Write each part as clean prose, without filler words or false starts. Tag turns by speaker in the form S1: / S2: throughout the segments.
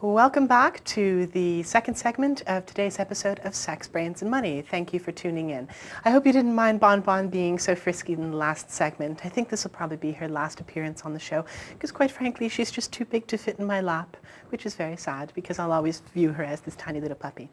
S1: Welcome back to the second segment of today's episode of Sex, Brains and Money. Thank you for tuning in. I hope you didn't mind Bon Bon being so frisky in the last segment. I think this will probably be her last appearance on the show because quite frankly she's just too big to fit in my lap, which is very sad because I'll always view her as this tiny little puppy.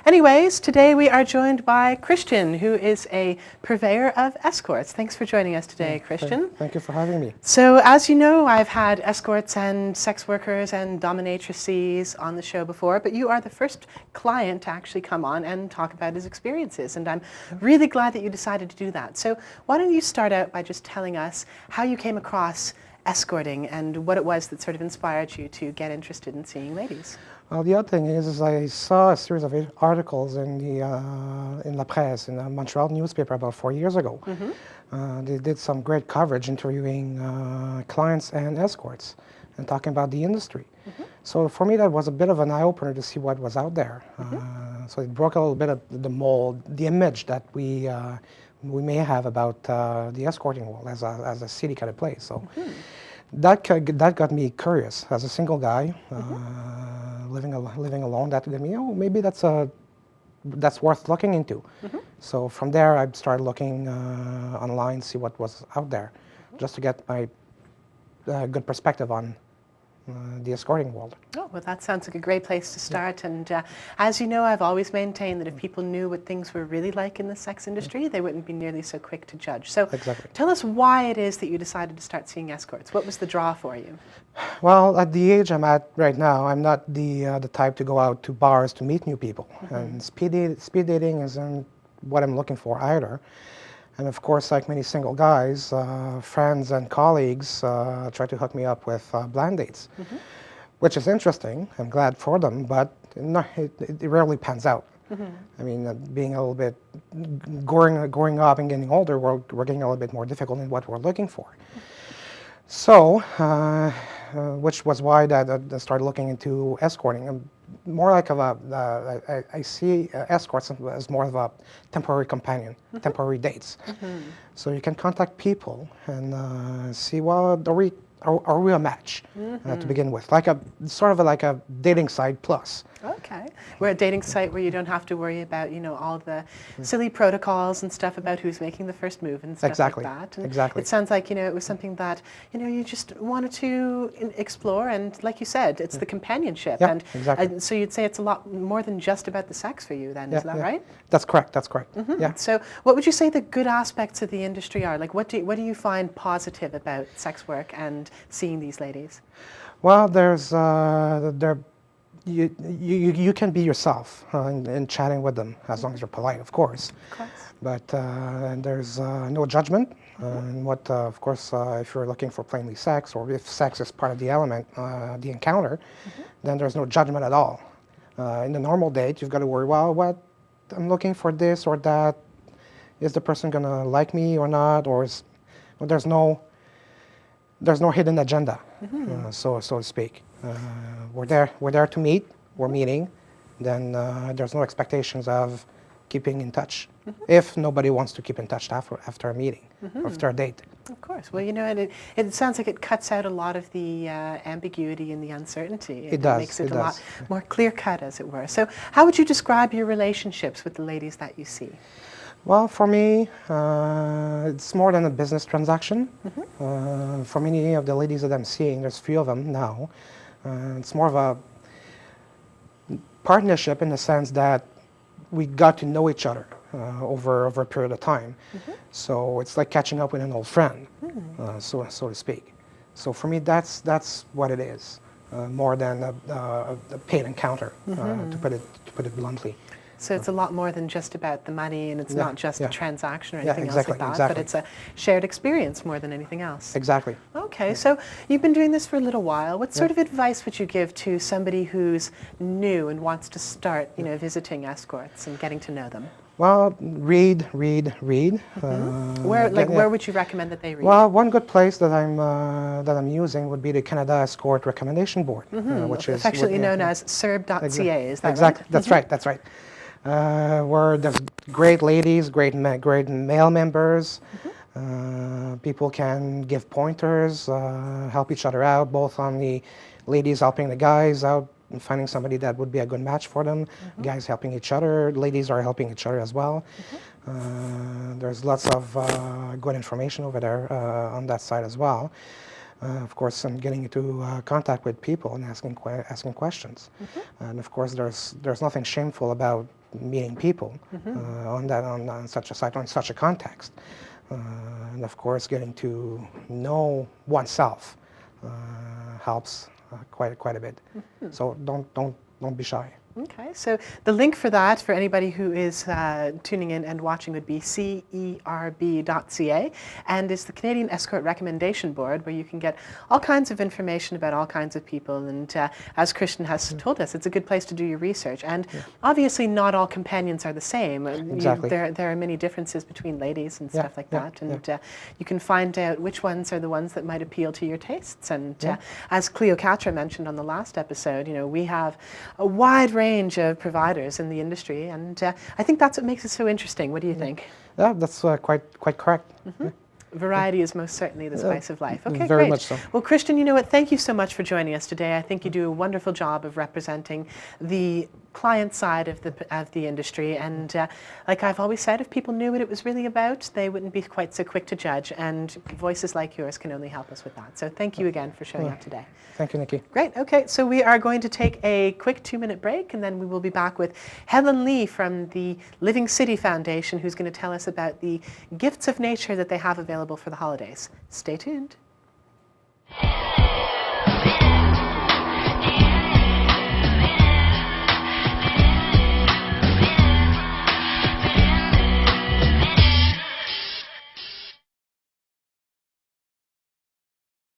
S1: Anyways, today we are joined by Christian, who is a purveyor of escorts. Thanks for joining us today, Christian.
S2: Thank you for having me.
S1: So as you know, I've had escorts and sex workers and dominatrices on the show before, but you are the first client to actually come on and talk about his experiences, and I'm really glad that you decided to do that. So why don't you start out by just telling us how you came across escorting and what it was that sort of inspired you to get interested in seeing ladies?
S2: Well, the other thing is I saw a series of articles in La Presse, in the Montreal newspaper about 4 years ago. They did some great coverage interviewing clients and escorts and talking about the industry. So for me that was a bit of an eye-opener to see what was out there. So it broke a little bit of the mold, the image that we may have about the escorting world as a city kind of place. So that got me curious as a single guy, living alone. That got me, maybe that's worth looking into. So from there I started looking online, see what was out there, just to get my good perspective on the escorting world.
S1: Oh, well, that sounds like a great place to start. And as you know, I've always maintained that if people knew what things were really like in the sex industry, they wouldn't be nearly so quick to judge. So tell us why it is that you decided to start seeing escorts. What was the draw for you?
S2: Well, at the age I'm at right now, I'm not the type to go out to bars to meet new people. And speed dating isn't what I'm looking for either. And of course, like many single guys, friends and colleagues try to hook me up with blind dates, which is interesting. I'm glad for them, but it rarely pans out. I mean, being a little bit, growing up and getting older, we're getting a little bit more difficult in what we're looking for. So, which was why I started looking into escorting. More like I see escorts as more of a temporary companion, temporary dates. So you can contact people and see, well, are we a match to begin with? Like like a dating site plus.
S1: Okay. We're a dating site where you don't have to worry about, all the silly protocols and stuff about who's making the first move and stuff like that. And it sounds like, it was something that, you just wanted to explore. And like you said, it's the companionship.
S2: Yeah,
S1: and so you'd say it's a lot more than just about the sex for you then, is that right?
S2: That's correct. Yeah.
S1: So what would you say the good aspects of the industry are? Like what do you find positive about sex work and seeing these ladies?
S2: Well, you can be yourself in chatting with them, as long as you're polite, of course. But and there's no judgment. And of course, if you're looking for plainly sex, or if sex is part of the element, the encounter, then there's no judgment at all. In the normal date, you've got to worry, well, what I'm looking for this or that. Is the person gonna like me or not? Or there's no hidden agenda, so to speak. We're there to meet. We're meeting. Then there's no expectations of keeping in touch. If nobody wants to keep in touch after a meeting, or after a date.
S1: Of course. Well, it sounds like it cuts out a lot of the ambiguity and the uncertainty.
S2: It does.
S1: Makes it a lot more clear-cut, as it were. So how would you describe your relationships with the ladies that you see?
S2: Well, for me, it's more than a business transaction. For many of the ladies that I'm seeing, there's a few of them now, it's more of a partnership in the sense that we got to know each other over a period of time. So it's like catching up with an old friend, so to speak. So for me, that's what it is, more than a paid encounter, to put it bluntly.
S1: So it's a lot more than just about the money, and it's not just a transaction or anything else like that, but it's a shared experience more than anything else.
S2: Exactly.
S1: Okay, so you've been doing this for a little while. What sort of advice would you give to somebody who's new and wants to start, visiting escorts and getting to know them?
S2: Well, read.
S1: Where would you recommend that they read?
S2: Well, one good place that I'm using would be the Canada Escort Recommendation Board, which is
S1: affectionately known as serb.ca. Is that
S2: exactly?
S1: Right?
S2: That's right. Where there's great ladies, great male members. People can give pointers, help each other out, both on the ladies helping the guys out finding somebody that would be a good match for them. Guys helping each other, ladies are helping each other as well. There's lots of good information over there on that side as well. Of course, I'm getting into contact with people and asking questions. And of course, there's nothing shameful about meeting people on such a site, on such a context. And of course, getting to know oneself helps quite a bit. So don't be shy.
S1: Okay, so the link for that, for anybody who is tuning in and watching, would be cerb.ca, and it's the Canadian Escort Recommendation Board, where you can get all kinds of information about all kinds of people. And as Christian has told us, it's a good place to do your research. And obviously, not all companions are the same.
S2: Exactly.
S1: There are many differences between ladies and stuff like that. And you can find out which ones are the ones that might appeal to your tastes. And as Cleopatra mentioned on the last episode, we have a wide range of providers in the industry, and I think that's what makes it so interesting. What do you think?
S2: Yeah, that's quite correct.
S1: Variety is most certainly the spice of life. Okay,
S2: very
S1: great.
S2: much so.
S1: Well, Christian, you know what? Thank you so much for joining us today. I think you do a wonderful job of representing the client side of the industry, and like I've always said, if people knew what it was really about, they wouldn't be quite so quick to judge, and voices like yours can only help us with that. So thank you again for showing up today.
S2: Thank you, Nikki.
S1: Great. Okay, so we are going to take a quick 2-minute break, and then we will be back with Helen Lee from the Living City Foundation, who's going to tell us about the gifts of nature that they have available for the holidays. Stay tuned.